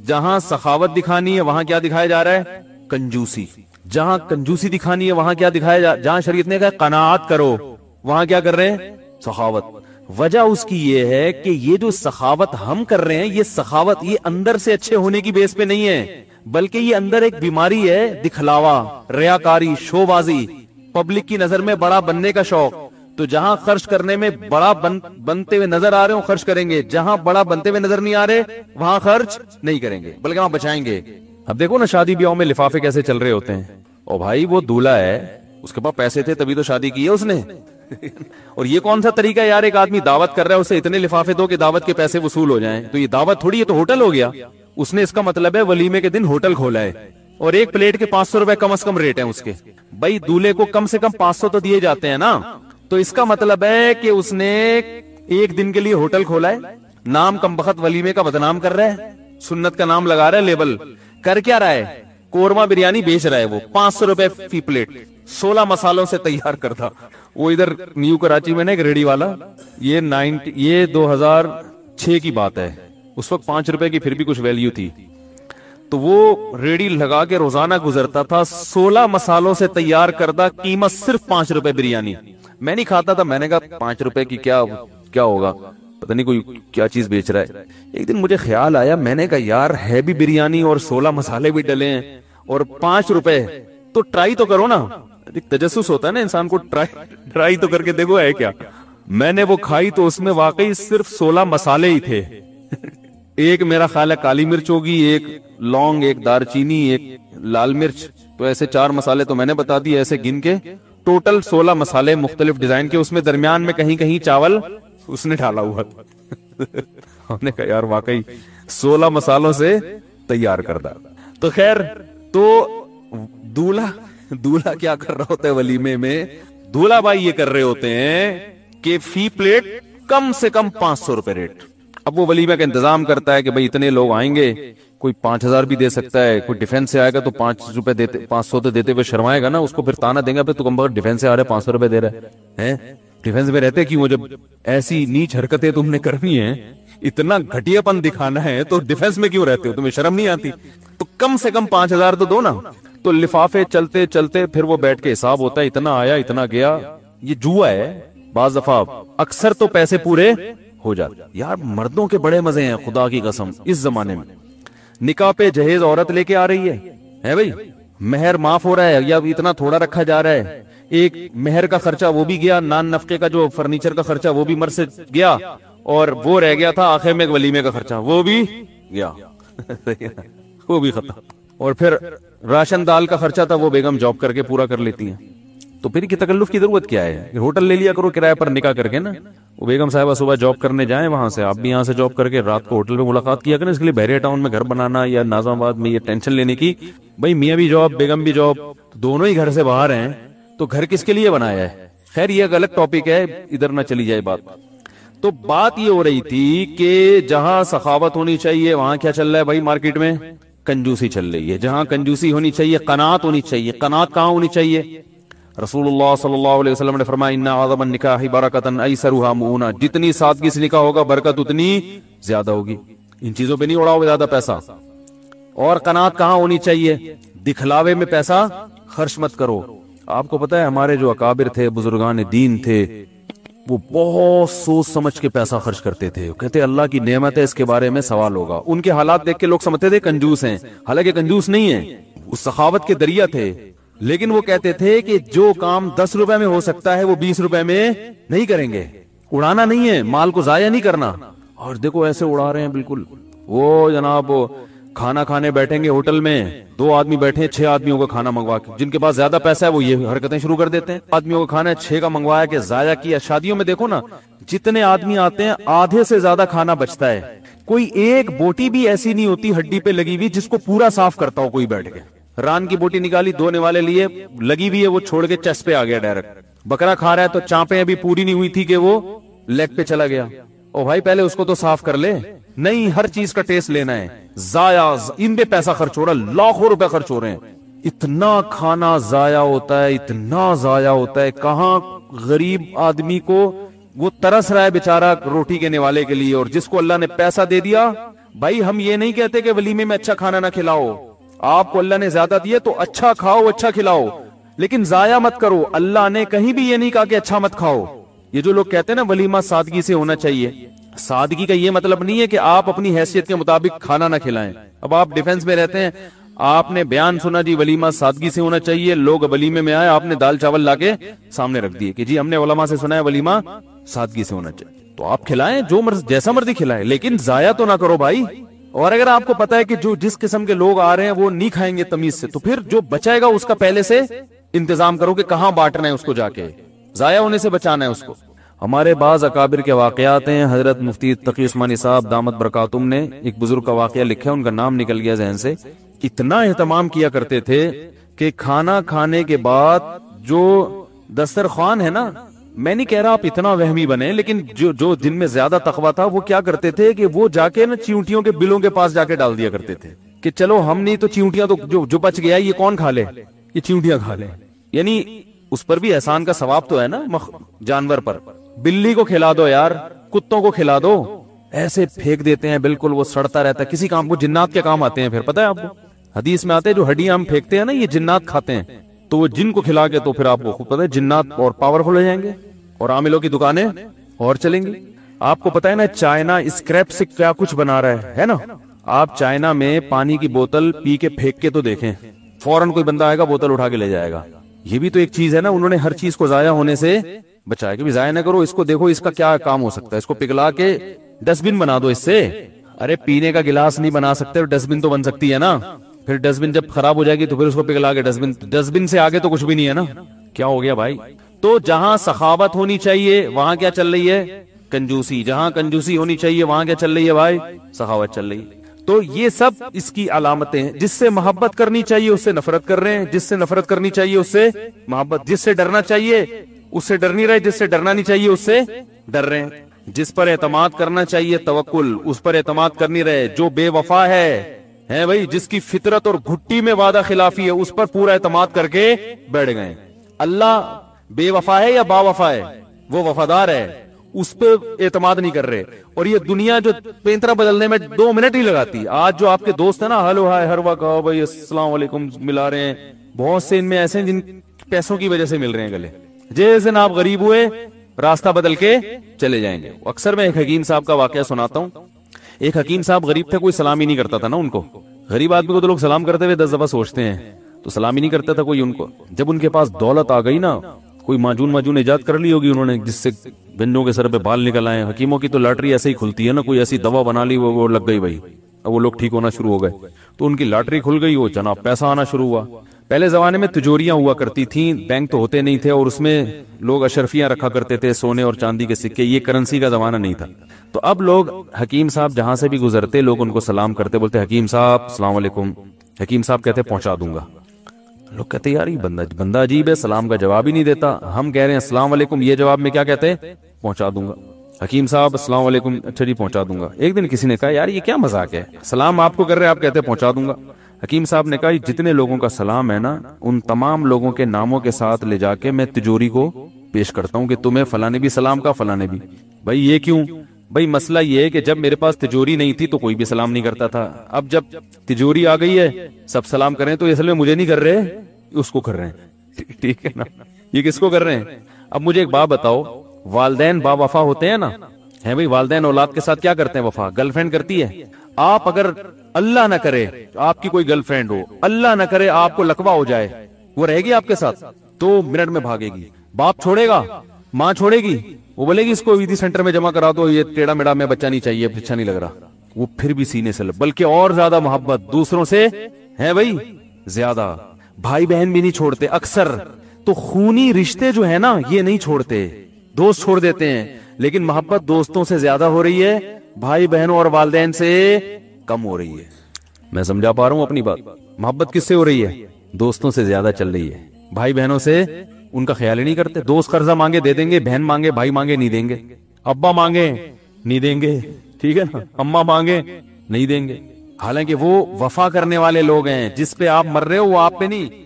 جہاں سخاوت دکھانی ہے وہاں کیا دکھایا جا رہا ہے, کنجوسی. جہاں کنجوسی دکھانی ہے وہاں کیا دکھایا جہاں شریعت نے کہا قناعت کرو, وہاں کیا کر رہے ہیں, سخاوت. وجہ اس کی یہ ہے کہ یہ جو سخاوت ہم کر رہے ہیں, یہ سخاوت یہ اندر سے اچھے ہونے کی بیس پہ نہیں ہے, بلکہ یہ اندر ایک بیماری ہے, دکھلاوا, ریاکاری, شو بازی, پبلک کی نظر میں بڑا بننے کا شوق. تو جہاں خرچ کرنے میں بڑا بنتے ہوئے نظر آ رہے ہوں خرچ کریں گے, جہاں بڑا بنتے ہوئے نظر نہیں آ رہے وہاں خرچ نہیں کریں گے, بلکہ وہاں بچائیں گے. اب دیکھو نا شادی بیاہوں میں لفافے کیسے چل رہے ہوتے ہیں, او بھائی وہ دولہا ہے, اس کے پاس پیسے تھے تبھی تو شادی کی ہے اس نے. اور یہ کون سا طریقہ ہے یار, ایک آدمی دعوت کر رہا ہے, اسے اتنے لفافے دو کہ دعوت کے پیسے وصول ہو جائیں, تو یہ دعوت تھوڑی, یہ تو ہوٹل ہو گیا. اس نے اس کا مطلب ہے ولیمے کے دن ہوٹل کھولا ہے, اور ایک پلیٹ کے 500 روپے کم از کم ریٹ ہیں اس کے. بھائی دولہے کو کم سے کم 500 تو دیے جاتے ہیں نا, تو اس کا مطلب ہے کہ اس نے ایک دن کے لیے ہوٹل کھولا ہے, نام کم بخت ولیمے کا بدنام کر رہا ہے, سنت کا نام لگا رہا ہے, لیبل کر کیا رہا ہے, قورمہ بریانی بیچ رہا ہے, وہ 500 روپے فی پلیٹ, 16 مسالوں سے تیار کرتا. وہ ادھر نیو کراچی میں نا ایک ریڑی والا, یہ 2006 کی بات ہے. اس وقت 5 روپے کی پھر بھی کچھ ویلیو تھی. تو وہ ریڑی لگا کے روزانہ گزرتا تھا. 16 مسالوں سے تیار کردہ, قیمت صرف 5 روپے بریانی. میں نہیں کھاتا تھا, میں نے کہا 5 روپے کی کیا ہوگا, پتہ نہیں کوئی کیا چیز بیچ رہا ہے. ایک دن مجھے خیال آیا, میں نے کہا یار ہے بھی بریانی اور 16 مسالے بھی ڈلے ہیں اور 5 روپے, تو ٹرائی تو کرو نا. تجسس ہوتا ہے نا انسان کو, ٹرائی تو کر کے دیکھو ہے کیا. میں نے وہ کھائی تو اس میں واقعی صرف 16 مسالے ہی تھے. ایک میرا خیال ہے کالی مرچ ہوگی, ایک لونگ, ایک دار چینی, ایک لال مرچ, تو ایسے 4 مسالے تو میں نے بتا دی ایسے گن کے. ٹوٹل 16 مسالے مختلف ڈیزائن کے, اس میں درمیان میں کہیں کہیں چاول اس نے ڈالا ہوا تھا. ہم نے کہا یار واقعی 16 مسالوں سے تیار کردہ. تو خیر, تو دولہا کیا کر رہا ہوتا ہے ولیمے میں؟ دولہا بھائی یہ کر رہے ہوتے ہیں کہ فی پلیٹ کم سے کم 500 روپے ریٹ. اب وہ ولیمے کا انتظام کرتا ہے کہ بھئی اتنے لوگ آئیں گے, کوئی 5000 بھی دے سکتا ہے, کوئی ڈیفینس سے آئے گا تو 500 تو دیتے ہوئے شرمائے گا نا, اس کو پھر تانا دیں گا پھر تو کم بخت ڈیفینس سے آ رہے 500 روپے دے رہے ہیں. ڈیفینس میں رہتے کیوں؟ جب ایسی نیچ حرکتیں تم نے کرنی ہیں, اتنا گھٹیا پن دکھانا ہے, تو ڈیفینس میں کیوں رہتے ہو؟ تمہیں شرم نہیں آتی؟ تو کم سے کم 5000 تو دو نا. تو لفافے چلتے چلتے پھر وہ بیٹھ کے حساب ہوتا ہے, اتنا آیا اتنا گیا. یہ جوا ہے. بعض دفعہ اکثر تو پیسے پورے ہو جاتے. یار مردوں کے بڑے مزے ہیں خدا کی قسم اس زمانے میں. نکاح پہ جہیز عورت لے کے آ رہی ہے بھائی, مہر معاف ہو رہا ہے یا اتنا تھوڑا رکھا جا رہا ہے. ایک مہر کا خرچہ وہ بھی گیا, نان نفقے کا جو فرنیچر کا خرچہ وہ بھی مر سے گیا, اور وہ رہ گیا تھا آخر میں ولیمے کا خرچہ, وہ بھی گیا. وہ بھی ختم. اور پھر راشن دال کا خرچہ تھا, وہ بیگم جاب کر کے پورا کر لیتی ہیں. تو پھر کی تکلف کی ضرورت کیا ہے؟ ہوٹل لے لیا کرو کرایہ پر نکاح کر کے نا. وہ بیگم صاحبہ صبح جاب کرنے جائیں وہاں سے, آپ بھی یہاں سے جاب کر کے رات کو ہوٹل میں ملاقات کیا کریں. اس کے لیے بحریہ ٹاؤن میں گھر بنانا یا ناظم آباد میں یہ ٹینشن لینے کی, بھائی میاں بھی جاب بیگم بھی جاب, دونوں ہی گھر سے باہر ہیں, تو گھر کس کے لیے بنایا ہے؟ خیر یہ ایک الگ ٹاپک ہے, ادھر نہ چلی جائے بات. تو بات یہ ہو رہی تھی کہ جہاں سخاوت ہونی چاہیے وہاں کیا چل رہا ہے بھائی مارکیٹ میں؟ کنجوسی چل رہی ہے. جہاں کنجوسی ہونی چاہیے قناعت ہونی چاہیے. قناعت کہاں ہونی چاہیے؟ رسول اللہ صلی اللہ علیہ وسلم نے فرمایا ان اعظم النکاح برکۃ ایسرھا مؤونہ, جتنی سادگی سے نکاح ہوگا برکت اتنی زیادہ ہوگی. ان چیزوں پہ نہیں اڑاؤ زیادہ پیسہ. اور قناعت کہاں ہونی چاہیے؟ دکھلاوے میں پیسہ خرچ مت کرو. آپ کو پتا ہے ہمارے جو اکابر تھے, بزرگان دین تھے, وہ بہت سوچ سمجھ کے پیسہ خرچ کرتے تھے. کہتے اللہ کی نعمت ہے, اس کے بارے میں سوال ہوگا. ان کے حالات دیکھ کے لوگ سمجھتے تھے کنجوس ہیں, حالانکہ کنجوس نہیں ہیں, وہ سخاوت کے دریا تھے. لیکن وہ کہتے تھے کہ جو کام 10 روپے میں ہو سکتا ہے وہ 20 روپے میں نہیں کریں گے. اڑانا نہیں ہے, مال کو ضائع نہیں کرنا. اور دیکھو ایسے اڑا رہے ہیں بالکل. وہ جناب کھانا کھانے بیٹھیں گے ہوٹل میں, 2 آدمی بیٹھے ہیں, 6 آدمیوں کا کھانا منگوا کے, جن کے پاس زیادہ پیسہ ہے وہ یہ حرکتیں شروع کر دیتے ہیں. آدمیوں کا کھانا ہے, 6 کا منگوایا کہ ضائع کیا. شادیوں میں دیکھو نا جتنے آدمی آتے ہیں آدھے سے زیادہ کھانا بچتا ہے. کوئی ایک بوٹی بھی ایسی نہیں ہوتی ہڈی پہ لگی ہوئی جس کو پورا صاف کرتا ہو کوئی بیٹھ کے. ران کی بوٹی نکالی, دھونے والے لیے, لگی ہوئی ہے, وہ چھوڑ کے چیسٹ پہ آ گیا ڈائریکٹ. بکرا کھا رہا ہے تو چانپیں ابھی پوری نہیں ہوئی تھی کہ وہ لیگ پہ چلا گیا. او بھائی پہلے اس کو تو صاف کر لے. نہیں, ہر چیز کا ٹیسٹ لینا ہے. ضائع ان پہ پیسہ خرچ ہو رہا ہے, لاکھوں روپے خرچ ہو رہے ہیں. اتنا کھانا ضائع ہوتا ہے, اتنا ضائع ہوتا ہے. کہاں غریب آدمی کو وہ ترس رہا ہے بیچارہ روٹی کے نوالے کے لیے, اور جس کو اللہ نے پیسہ دے دیا. بھائی ہم یہ نہیں کہتے کہ ولیمے میں اچھا کھانا نہ کھلاؤ, آپ کو اللہ نے زیادہ دیے تو اچھا کھاؤ, اچھا کھلاؤ, لیکن ضائع مت کرو. اللہ نے کہیں بھی یہ نہیں کہا کہ اچھا مت کھاؤ. یہ جو لوگ کہتے ہیں نا ولیمہ سادگی سے ہونا چاہیے, سادگی کا یہ مطلب نہیں ہے کہ آپ اپنی حیثیت کے مطابق کھانا نہ کھلائیں. اب آپ ڈیفنس میں رہتے ہیں, آپ نے بیان سنا جی ولیمہ سادگی سے ہونا چاہیے, لوگ ولیمے میں آئے, آپ نے دال چاول لا کے سامنے رکھ دیے کہ جی ہم نے علماء سے سنا ہے ولیمہ سادگی سے ہونا چاہیے. تو آپ کھلائیں جو جیسا مرضی کھلائیں, لیکن ضائع تو نہ کرو بھائی. اور اگر آپ کو پتا ہے کہ جو جس قسم کے لوگ آ رہے ہیں وہ نہیں کھائیں گے تمیز سے, تو پھر جو بچائے گا اس کا پہلے سے انتظام کرو کہ کہاں بانٹنا ہے اس کو, جا کے ضائع ہونے سے بچانا ہے اس کو. ہمارے بعض اکابر کے واقعات ہیں. حضرت مفتی تقی عثمانی صاحب دامت برکاتہم نے ایک بزرگ کا واقعہ لکھا ہے, ان کا نام نکل گیا ذہن سے. اتنا اہتمام کیا کرتے تھے کہ کھانا کھانے کے بعد جو دسترخوان ہے نا, میں نہیں کہہ رہا آپ اتنا وہمی بنے, لیکن جو جن میں زیادہ تقویٰ تھا وہ کیا کرتے تھے کہ وہ جا کے نا چیونٹیوں کے بلوں کے پاس جا کے ڈال دیا کرتے تھے کہ چلو ہم نہیں تو چیونٹیاں تو جو بچ گیا یہ کون کھا لے, یہ چیونٹیاں کھا لے. یعنی اس پر بھی احسان کا ثواب تو ہے نا جانور پر. بلی کو کھلا دو یار، کتوں کو کھلا دو، ایسے پھینک دیتے ہیں بالکل وہ سڑتا رہتا ہے، کسی کام کو جنات کے کام آتے ہیں پھر، پتہ ہے آپ کو حدیث میں آتے ہیں جو ہڈیاں ہم پھینکتے ہیں نا یہ جنات کھاتے ہیں، تو وہ جن کو کھلا کے تو پھر آپ کو خود پتہ ہے جنات اور پاورفل ہو جائیں گے اور عاملوں کی دکانیں اور چلیں گی۔ آپ کو پتہ ہے نا چائنا اسکریپ سے کیا کچھ بنا رہا ہے نا، آپ چائنا میں پانی کی بوتل پی کے پھینک کے تو دیکھیں، فوراً کوئی بندہ آئے گا بوتل اٹھا کے لے جائے گا۔ یہ بھی تو ایک چیز ہے نا، انہوں نے ہر چیز کو ضائع ہونے سے بچایا کہ بھی ضائع نہ کرو، اس کو دیکھو اس کا کیا کام ہو سکتا ہے، اس کو پگھلا کے ڈسٹ بن بنا دو اس سے۔ ارے پینے کا گلاس نہیں بنا سکتے، ڈسٹ بن تو بن سکتی ہے نا، پھر ڈسٹ بن جب خراب ہو جائے گی تو پھر اس کو پگھلا کے ڈسٹ بن سے آگے تو کچھ بھی نہیں ہے نا، کیا ہو گیا بھائی؟ تو جہاں سخاوت ہونی چاہیے وہاں کیا چل رہی ہے؟ کنجوسی۔ جہاں کنجوسی ہونی چاہیے وہاں کیا چل رہی ہے بھائی؟ سخاوت چل رہی ہے۔ تو یہ سب اس کی علامتیں ہیں۔ جس سے محبت کرنی چاہیے اس سے نفرت کر رہے ہیں، جس سے نفرت کرنی چاہیے اس سے محبت، جس سے ڈرنا چاہیے اس سے ڈر نہیں رہے، جس سے ڈرنا نہیں چاہیے اس سے ڈر رہے ہیں، جس پر اعتماد کرنا چاہیے توکل اس پر اعتماد کر نہیں رہے، جو بے وفا ہے بھائی، جس کی فطرت اور گھٹی میں وعدہ خلافی ہے اس پر پورا اعتماد کر کے بیٹھ گئے۔ اللہ بے وفا ہے یا با وفا ہے؟ وہ وفادار ہے، اس پہ اعتماد نہیں کر رہے۔ اور یہ دنیا جو پینترا بدلنے میں 2 منٹ ہی لگاتی، آج جو آپ کے دوست ہیں نا ہلو ہائے ہر وقت آؤ بھائی السلام علیکم ملا رہے ہیں، بہت سے ان میں ایسے ہیں جن پیسوں کی وجہ سے مل رہے ہیں گلے، جیسے آپ غریب ہوئے راستہ بدل کے چلے جائیں گے۔ اکثر میں ایک حکیم صاحب کا واقعہ سناتا ہوں۔ ایک حکیم صاحب غریب تھے، کوئی سلام ہی نہیں کرتا تھا نا ان کو، غریب آدمی کو تو لوگ سلام کرتے ہوئے 10 دفعہ سوچتے ہیں، تو سلام ہی نہیں کرتا تھا کوئی ان کو۔ جب ان کے پاس دولت آ گئی نا، کوئی ماجون ایجاد کر لی ہوگی انہوں نے جس سے گنجوں کے سر پہ بال نکل آئے۔ حکیموں کی تو لاٹری ایسے ہی کھلتی ہے نا، کوئی ایسی دوا بنا لی وہ لگ گئی بھائی، اب وہ لوگ ٹھیک ہونا شروع ہو گئے، تو ان کی لاٹری کھل گئی، وہ جناب پیسہ آنا شروع ہوا۔ پہلے زمانے میں تجوریاں ہوا کرتی تھیں، بینک تو ہوتے نہیں تھے، اور اس میں لوگ اشرفیاں رکھا کرتے تھے، سونے اور چاندی کے سکے، یہ کرنسی کا زمانہ نہیں تھا۔ تو اب لوگ حکیم صاحب جہاں سے بھی گزرتے لوگ ان کو سلام کرتے، بولتے حکیم صاحب السلام علیکم، حکیم صاحب کہتے پہنچا دوں گا۔ لوگ کہتے یار یہ بندہ عجیب ہے، سلام کا جواب ہی نہیں دیتا، ہم کہہ رہے ہیں السلام علیکم، یہ جواب میں کیا کہتے ہیں؟ پہنچا دوں گا۔ حکیم صاحب السلام علیکم، اچھا جی پہنچا دوں گا۔ ایک دن کسی نے کہا یار یہ کیا مذاق ہے، سلام آپ کو کر رہے ہیں آپ کہتے ہیں پہنچا دوں گا۔ حکیم صاحب نے کہا جتنے لوگوں کا سلام ہے نا ان تمام لوگوں کے ناموں کے ساتھ لے جا کے میں تجوری کو پیش کرتا ہوں کہ تمہیں فلاں نے بھی سلام کا، فلاں نے بھی۔ بھائی یہ کیوں؟ بھائی مسئلہ یہ ہے کہ جب میرے پاس تجوری نہیں تھی تو کوئی بھی سلام نہیں کرتا تھا، اب جب تجوری آ گئی ہے سب سلام کریں تو اصل میں مجھے نہیں کر رہے، اس کو کر رہے ہیں، ٹھیک ہے نا؟ یہ کس کو کر رہے ہیں؟ اب مجھے ایک بات بتاؤ، والدین با وفا ہوتے ہیں نا، ہے بھائی، والدین اولاد کے ساتھ کیا کرتے ہیں؟ وفا۔ گرل فرینڈ کرتی ہے؟ آپ اگر اللہ نہ کرے آپ کی کوئی گرل فرینڈ ہو، اللہ نہ کرے آپ کو لقوہ ہو جائے، وہ رہے گی آپ کے ساتھ؟ 2 منٹ میں بھاگے گی۔ باپ چھوڑے گا؟ ماں چھوڑے گی؟ وہ بولے گی اس کو ویدی سینٹر میں جمع کرا دو، یہ ٹیڑھا میڑا میں بچہ نہیں چاہیے، اچھا نہیں لگ رہا، وہ پھر بھی سینے سے بلکہ اور زیادہ محبت دوسروں سے ہے بھائی، زیادہ۔ بھائی بہن بھی نہیں چھوڑتے اکثر، تو خونی رشتے جو ہے نا یہ نہیں چھوڑتے، دوست چھوڑ دیتے ہیں، لیکن محبت دوستوں سے زیادہ ہو رہی ہے، بھائی بہنوں اور والدین سے کم ہو رہی ہے۔ میں سمجھا پا رہا ہوں اپنی بات؟ محبت کس سے ہو رہی ہے؟ دوستوں سے زیادہ چل رہی ہے، بھائی بہنوں سے ان کا خیال ہی نہیں کرتے۔ دوست قرضہ مانگے دے دیں گے، بہن مانگے بھائی مانگے نہیں دیں گے، ابا مانگے نہیں دیں گے، ٹھیک ہے نا، اماں مانگے نہیں دیں گے، حالانکہ وہ وفا کرنے والے لوگ ہیں، جس پہ آپ مر رہے ہو وہ آپ پہ نہیں،